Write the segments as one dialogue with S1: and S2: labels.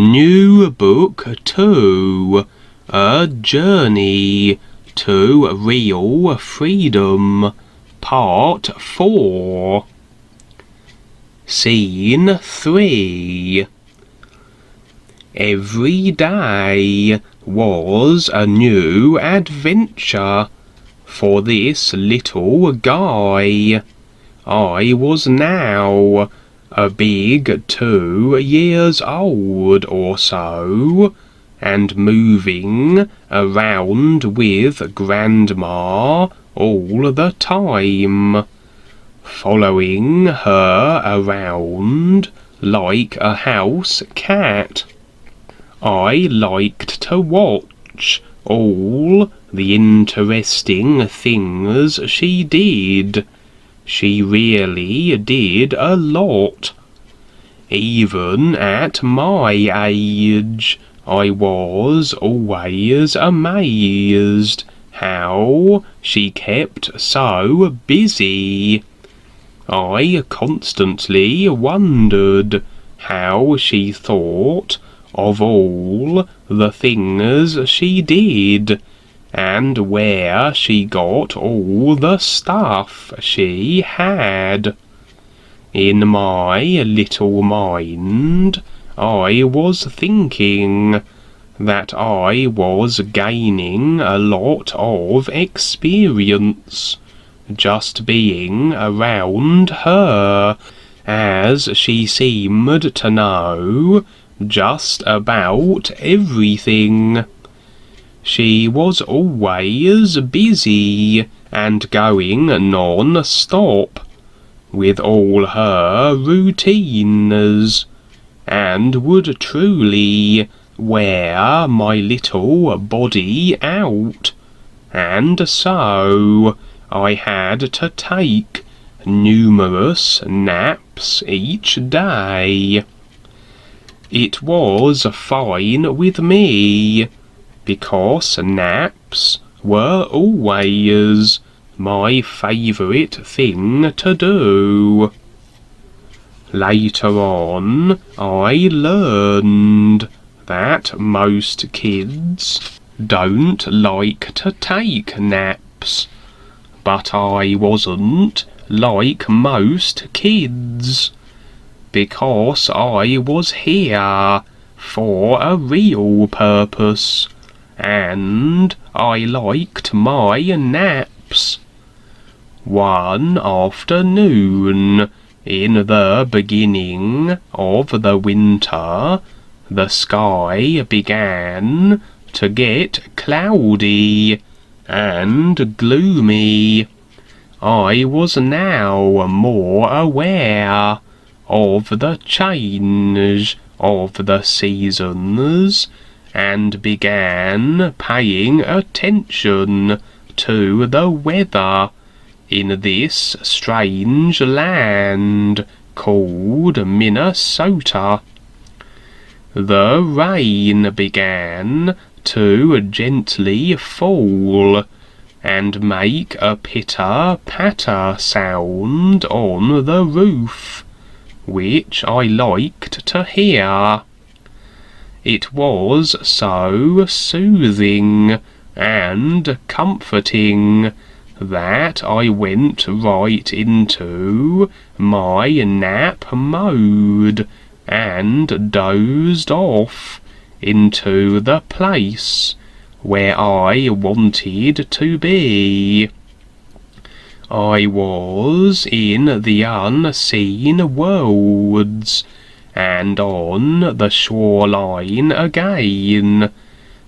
S1: Nubook 2, A Journey to Real Freedom, Part 4. Scene 3. Every day was a new adventure for this little guy. I was now a big 2 years old or so, and moving around with Grandma all the time, following her around like a house cat. I liked to watch all the interesting things she did. She really did a lot. Even at my age, I was always amazed how she kept so busy. I constantly wondered how she thought of all the things she did, and where she got all the stuff she had. In my little mind, I was thinking that I was gaining a lot of experience just being around her, as she seemed to know just about everything. She was always busy and going non-stop with all her routines, and would truly wear my little body out, and so I had to take numerous naps each day. It was fine with me, because naps were always my favourite thing to do. Later on, I learned that most kids don't like to take naps, but I wasn't like most kids, because I was here for a real purpose, and I liked my naps. One afternoon, in the beginning of the winter, the sky began to get cloudy and gloomy. I was now more aware of the change of the seasons, and began paying attention to the weather in this strange land called Minnesota. The rain began to gently fall and make a pitter-patter sound on the roof, which I liked to hear. It was so soothing and comforting that I went right into my nap mode and dozed off into the place where I wanted to be. I was in the unseen worlds, and on the shoreline again,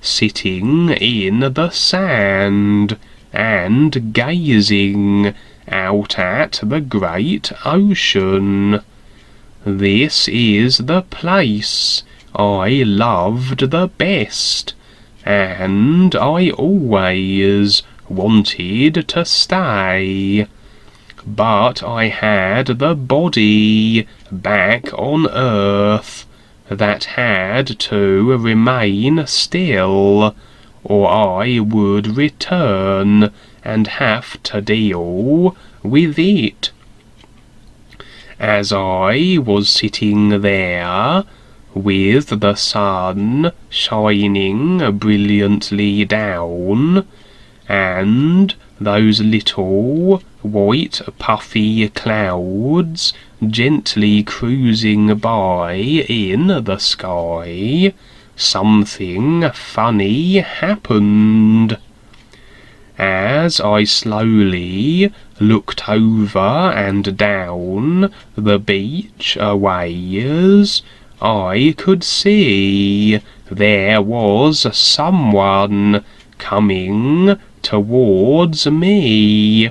S1: sitting in the sand and gazing out at the great ocean. This is the place I loved the best, and I always wanted to stay. But I had the body back on Earth that had to remain still, or I would return and have to deal with it. As I was sitting there, with the sun shining brilliantly down, and those little white puffy clouds gently cruising by in the sky, something funny happened. As I slowly looked over and down the beach a ways, I could see there was someone coming towards me.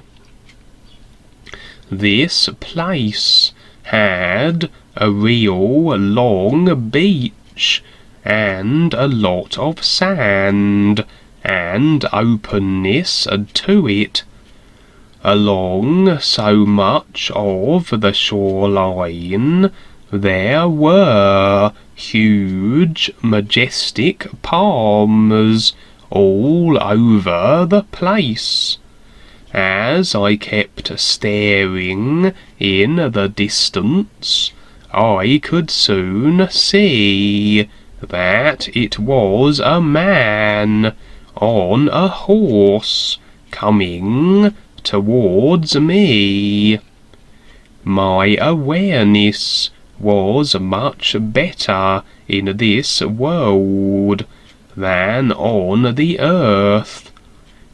S1: This place had a real long beach and a lot of sand and openness to it. Along so much of the shoreline there were huge, majestic palms all over the place. As I kept staring in the distance, I could soon see that it was a man on a horse coming towards me. My awareness was much better in this world than on the earth,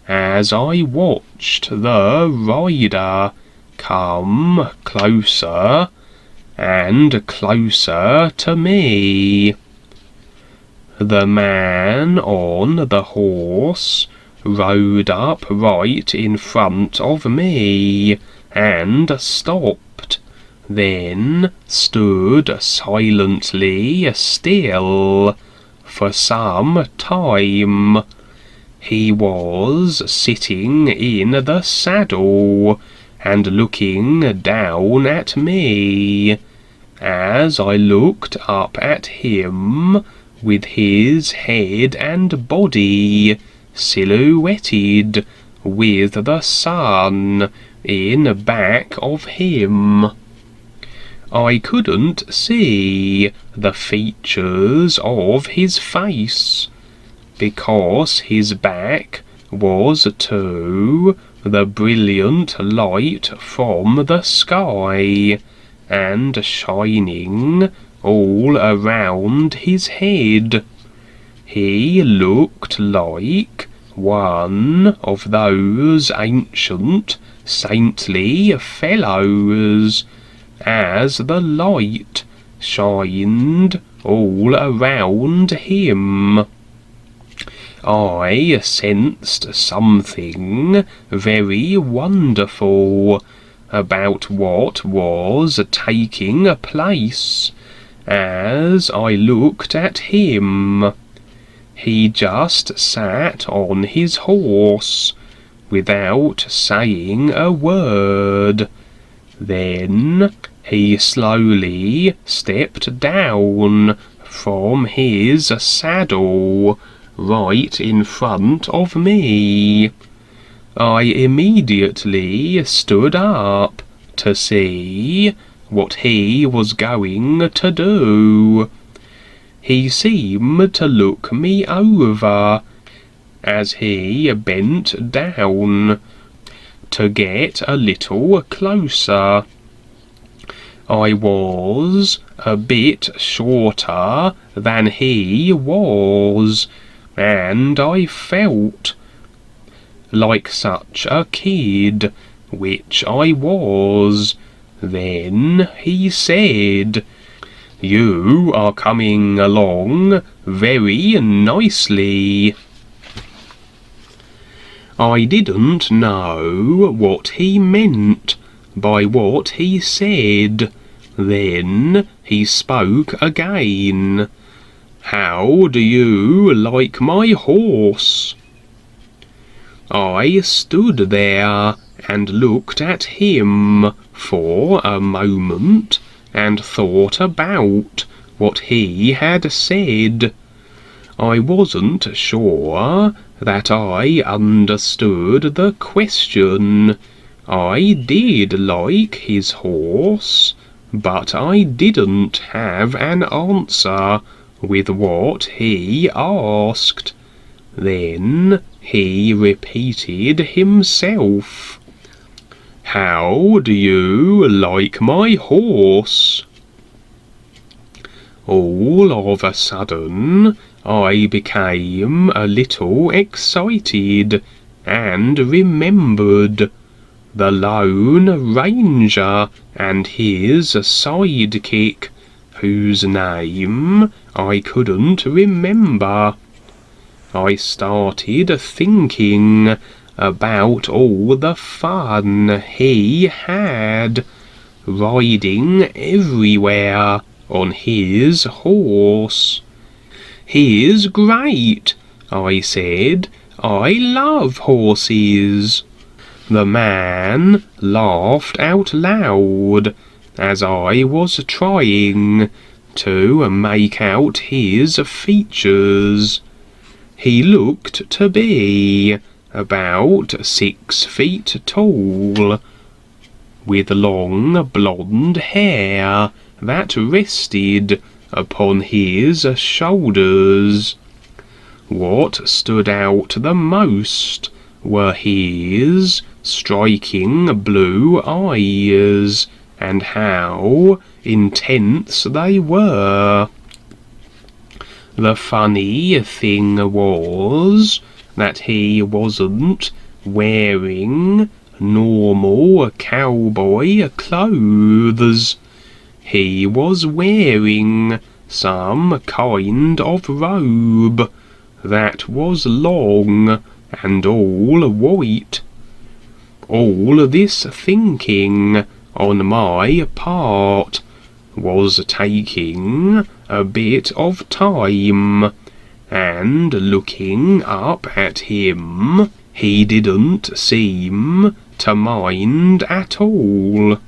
S1: as I watched the rider come closer and closer to me. The man on the horse rode up right in front of me and stopped, then stood silently still for some time. He was sitting in the saddle and looking down at me. As I looked up at him, with his head and body silhouetted with the sun in back of him, I couldn't see the features of his face, because his back was to the brilliant light from the sky and shining all around his head. He looked like one of those ancient saintly fellows, as the light shined all around him. I sensed something very wonderful about what was taking place as I looked at him. He just sat on his horse without saying a word. Then he slowly stepped down from his saddle right in front of me. I immediately stood up to see what he was going to do. He seemed to look me over as he bent down to get a little closer. I was a bit shorter than he was, and I felt like such a kid, which I was. Then he said, "You are coming along very nicely." I didn't know what he meant by what he said. Then he spoke again. "How do you like my horse?" I stood there and looked at him for a moment and thought about what he had said. I wasn't sure that I understood the question. I did like his horse, but I didn't have an answer with what he asked. Then he repeated himself. "How do you like my horse?" All of a sudden, I became a little excited and remembered the Lone Ranger and his sidekick, whose name I couldn't remember. I started thinking about all the fun he had, riding everywhere on his horse. "He's great," I said. "I love horses." The man laughed out loud as I was trying to make out his features. He looked to be about 6 feet tall, with long blonde hair that rested upon his shoulders. What stood out the most were his striking blue eyes, and how intense they were. The funny thing was that he wasn't wearing normal cowboy clothes. He was wearing some kind of robe that was long and all white. All this thinking on my part was taking a bit of time, and looking up at him, he didn't seem to mind at all.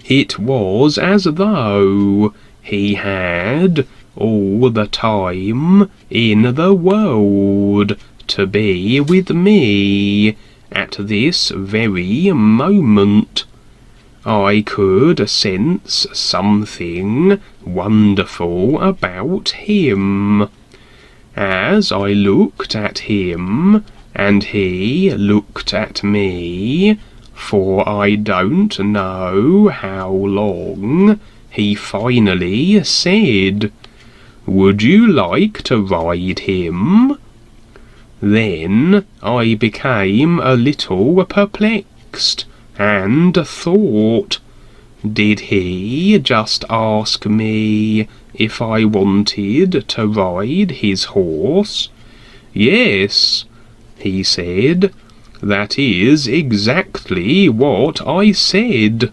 S1: It was as though he had all the time in the world to be with me at this very moment. I could sense something wonderful about him. As I looked at him, and he looked at me, for I don't know how long, he finally said, "Would you like to ride him?" Then I became a little perplexed and thought, did he just ask me if I wanted to ride his horse? "Yes," he said, "that is exactly what I said."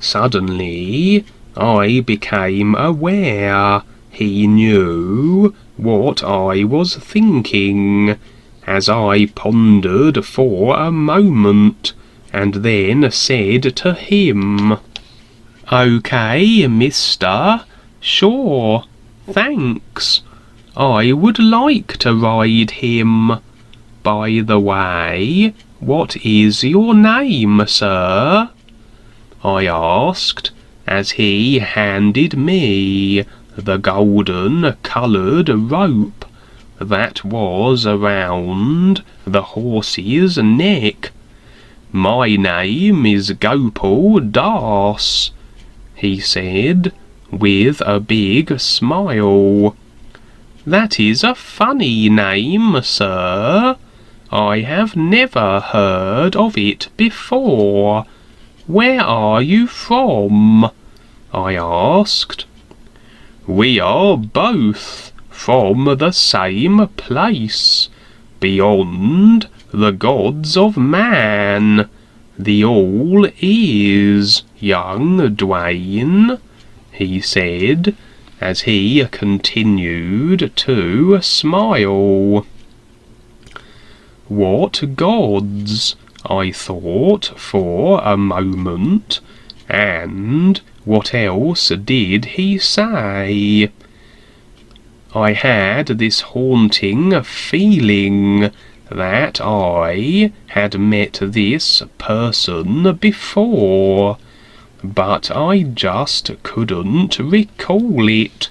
S1: Suddenly I became aware he knew what I was thinking, as I pondered for a moment, and then said to him, "Okay, mister, sure, thanks. I would like to ride him. By the way, what is your name, sir?" I asked, as he handed me the golden-coloured rope that was around the horse's neck. "My name is Gopal Das," he said, with a big smile. "That is a funny name, sir. I have never heard of it before. Where are you from?" I asked. "We are both from the same place, beyond the gods of man, the all is, young Duane," he said, as he continued to smile. What gods? I thought for a moment, and what else did he say? I had this haunting feeling that I had met this person before, but I just couldn't recall it.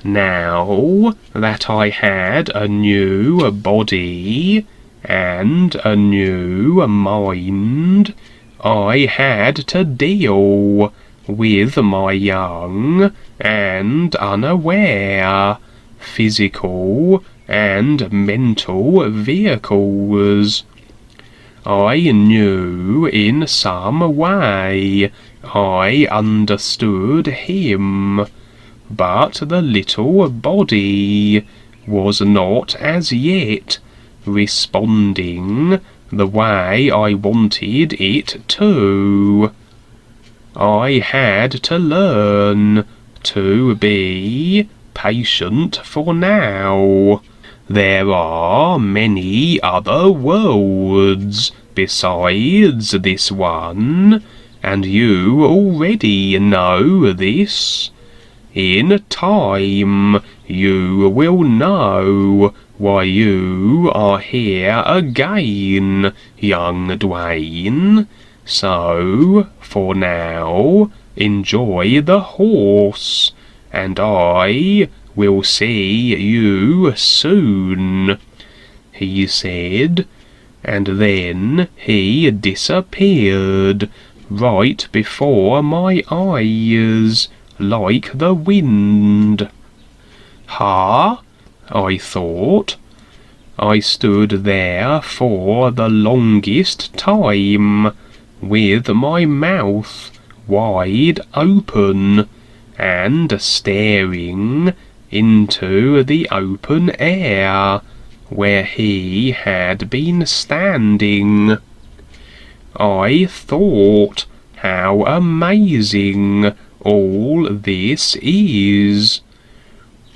S1: Now that I had a new body and a new mind, I had to deal with my young and unaware physical and mental vehicles. I knew in some way I understood him, but the little body was not as yet responding the way I wanted it to. I had to learn to be patient for now. There are many other worlds besides this one, and you already know this. In time, you will know why you are here again, young Duane. So, for now, enjoy the horse, and I will see you soon, he said, and then he disappeared right before my eyes, like the wind. Huh? I thought. I stood there for the longest time, with my mouth wide open, and staring into the open air where he had been standing. I thought how amazing all this is.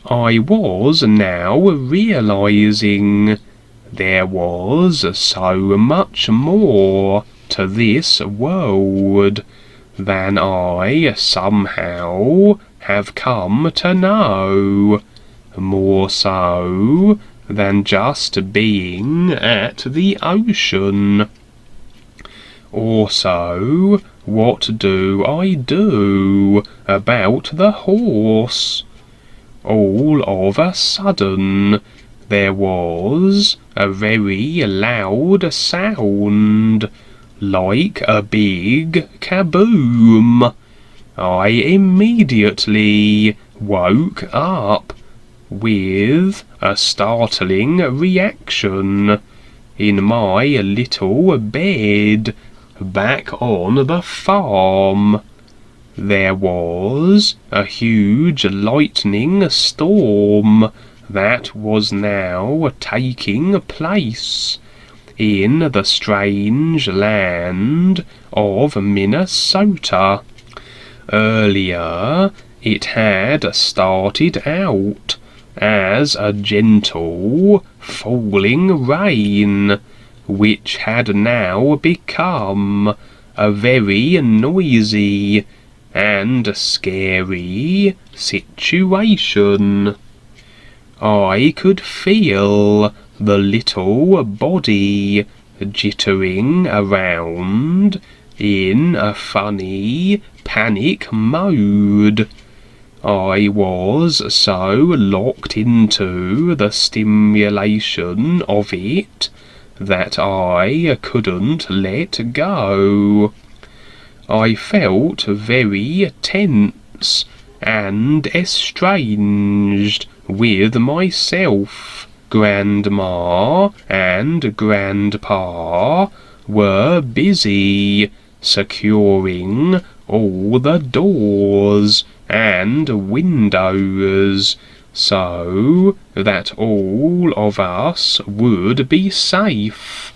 S1: I was now realizing there was so much more to this world than I somehow have come to know, more so than just being at the ocean. Also, what do I do about the horse? All of a sudden, there was a very loud sound, like a big kaboom. I immediately woke up with a startling reaction in my little bed back on the farm. There was a huge lightning storm that was now taking place in the strange land of Minnesota. Earlier, it had started out as a gentle falling rain, which had now become a very noisy and scary situation. I could feel the little body jittering around in a funny panic mode. I was so locked into the stimulation of it that I couldn't let go. I felt very tense and estranged with myself. Grandma and Grandpa were busy securing all the doors and windows so that all of us would be safe.